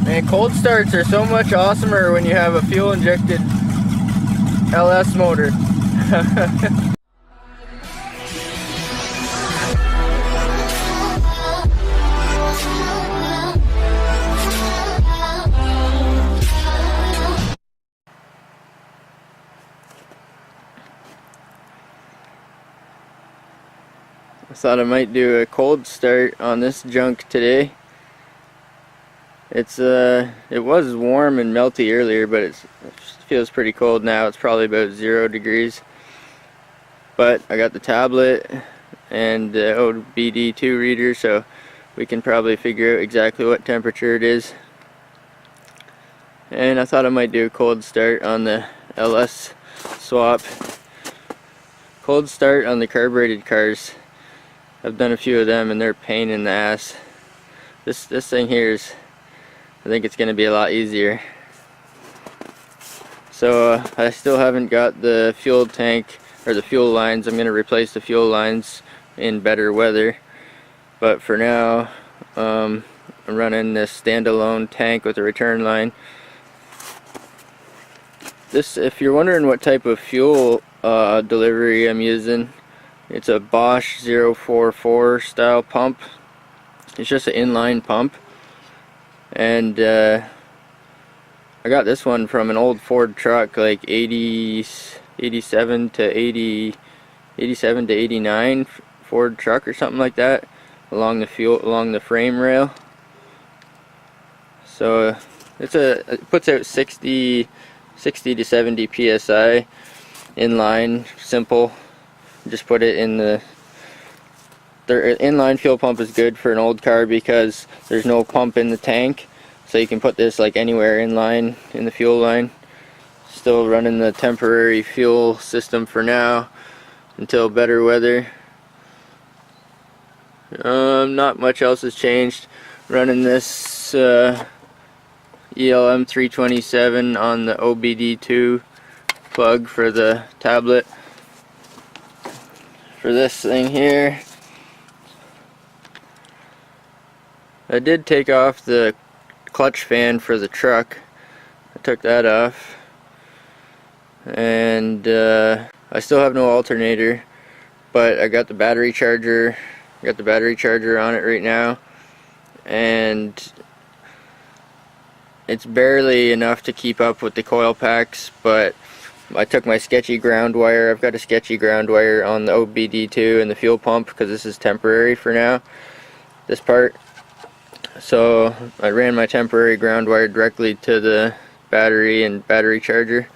Man, cold starts are so much awesomer when you have a fuel injected LS motor. I thought I might do a cold start on this junk today. It was warm and melty earlier, but it feels pretty cold now. It's probably about 0 degrees. But I got the tablet and the OBD2 reader, so we can probably figure out exactly what temperature it is. And I thought I might do a cold start on the LS swap. Cold start on the carbureted cars. I've done a few of them and they're a pain in the ass. This thing here is, I think it's going to be a lot easier. So I still haven't got the fuel tank or the fuel lines. I'm going to replace the fuel lines in better weather. But for now, I'm running this standalone tank with a return line. If you're wondering what type of fuel delivery I'm using, it's a Bosch 044 style pump. It's just an inline pump. And I got this one from an old Ford truck, like 87 to 89 Ford truck or something like that, along the frame rail. So it puts out 60 to 70 psi inline, simple. Just put it in the inline fuel pump is good for an old car because there's no pump in the tank, so you can put this like anywhere inline in the fuel line. Still running the temporary fuel system for now until better weather. Not much else has changed. Running this ELM 327 on the OBD2 plug for the tablet. For this thing here, I did take off the clutch fan for the truck. I took that off, and I still have no alternator, but I got the battery charger. I got the battery charger on it right now, and it's barely enough to keep up with the coil packs, but I took my sketchy ground wire. I've got a sketchy ground wire on the OBD2 and the fuel pump because this is temporary for now, this part. So I ran my temporary ground wire directly to the battery and battery charger,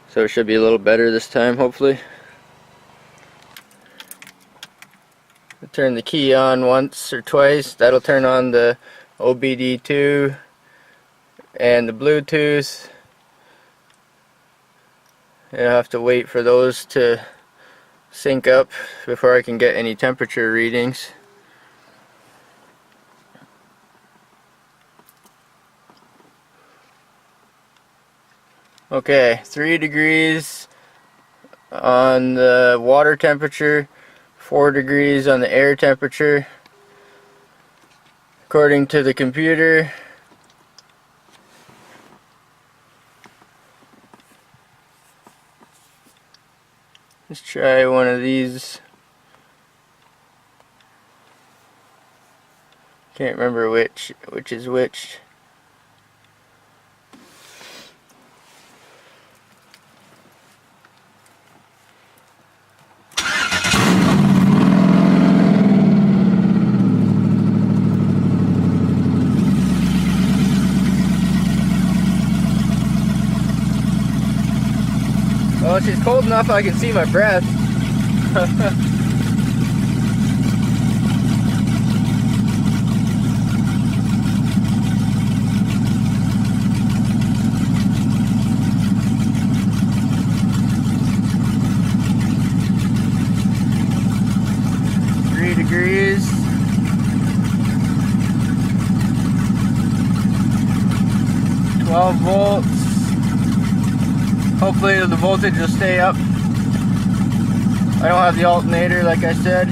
so it should be a little better this time, hopefully. I'll turn the key on once or twice. That'll turn on the OBD2 and the Bluetooth. I have to wait for those to sync up before I can get any temperature readings. Okay, 3 degrees on the water temperature, 4 degrees on the air temperature, according to the computer. Let's try one of these. Can't remember which is which. Well, she's cold enough I can see my breath. Degrees. 12 volts. Hopefully the voltage will stay up. I don't have the alternator like I said.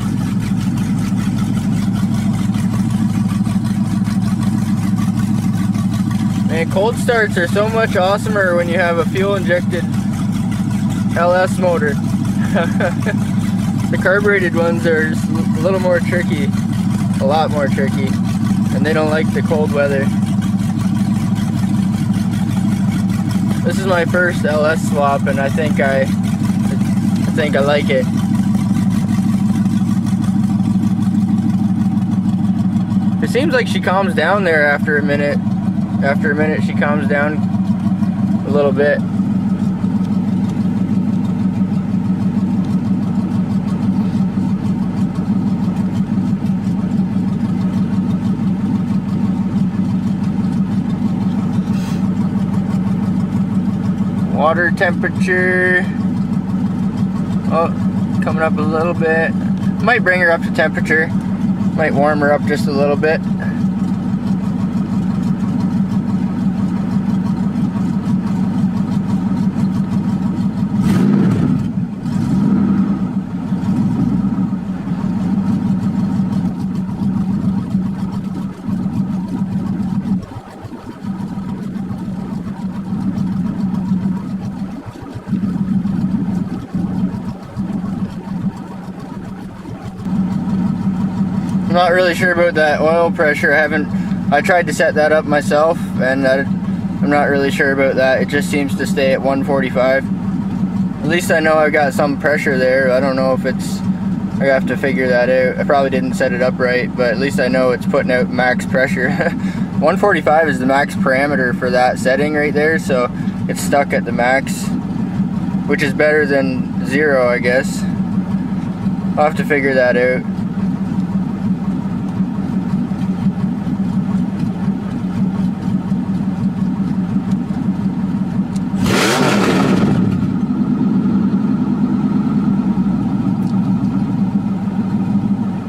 man, cold starts are so much awesomer when you have a fuel injected LS motor. The carbureted ones are just a little more tricky, a lot more tricky, and they don't like the cold weather. This is my first LS swap, and I think I like it. It seems like she calms down there after a minute. After a minute, she calms down a little bit. Water temperature, oh, coming up a little bit. Might bring her up to temperature, might warm her up just a little bit. I'm not really sure about that oil pressure. I tried to set that up myself, and I'm not really sure about that. It just seems to stay at 145. At least I know I've got some pressure there. I don't know if it's, I have to figure that out. I probably didn't set it up right, but at least I know it's putting out max pressure. 145 is the max parameter for that setting right there, so it's stuck at the max, which is better than 0, I guess. I'll have to figure that out.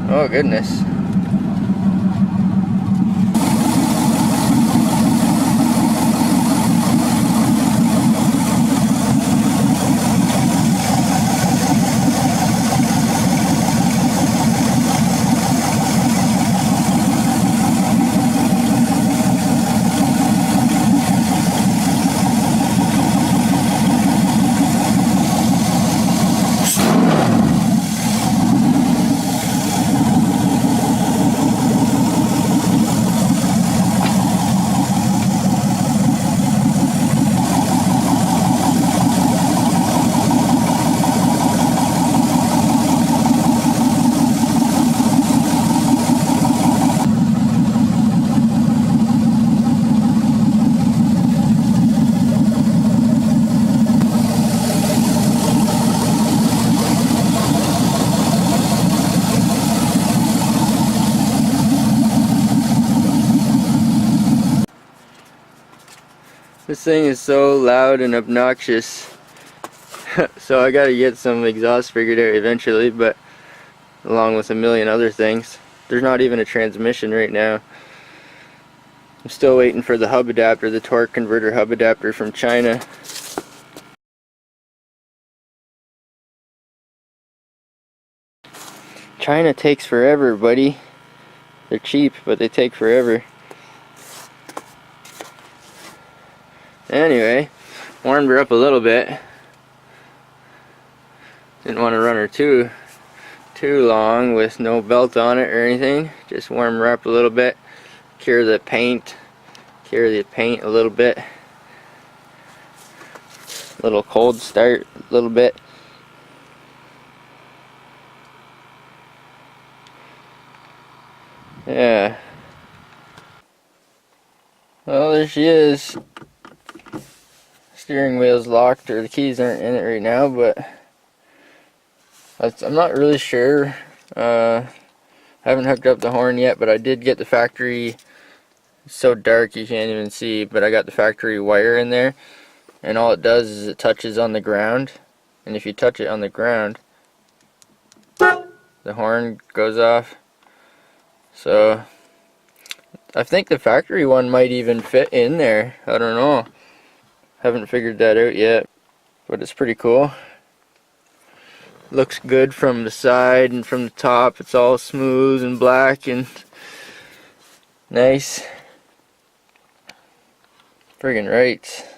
Oh goodness. This thing is so loud and obnoxious. So I gotta get some exhaust figured out eventually, but along with a million other things. There's not even a transmission right now. I'm still waiting for the hub adapter, the torque converter hub adapter from China. China takes forever, buddy. They're cheap, but they take forever. Anyway, warmed her up a little bit. Didn't want to run her too long with no belt on it or anything. Just warm her up a little bit. Cure the paint a little bit. Little cold start a little bit. Yeah. Well, there she is. Steering wheel's locked, or the keys aren't in it right now, but I'm not really sure. Haven't hooked up the horn yet, but I did get the factory. It's so dark you can't even see, but I got the factory wire in there, and all it does is it touches on the ground, and if you touch it on the ground, the horn goes off. So I think the factory one might even fit in there. I don't know. Haven't figured that out yet, but it's pretty cool. Looks good from the side and from the top. It's all smooth and black and nice. Friggin' right.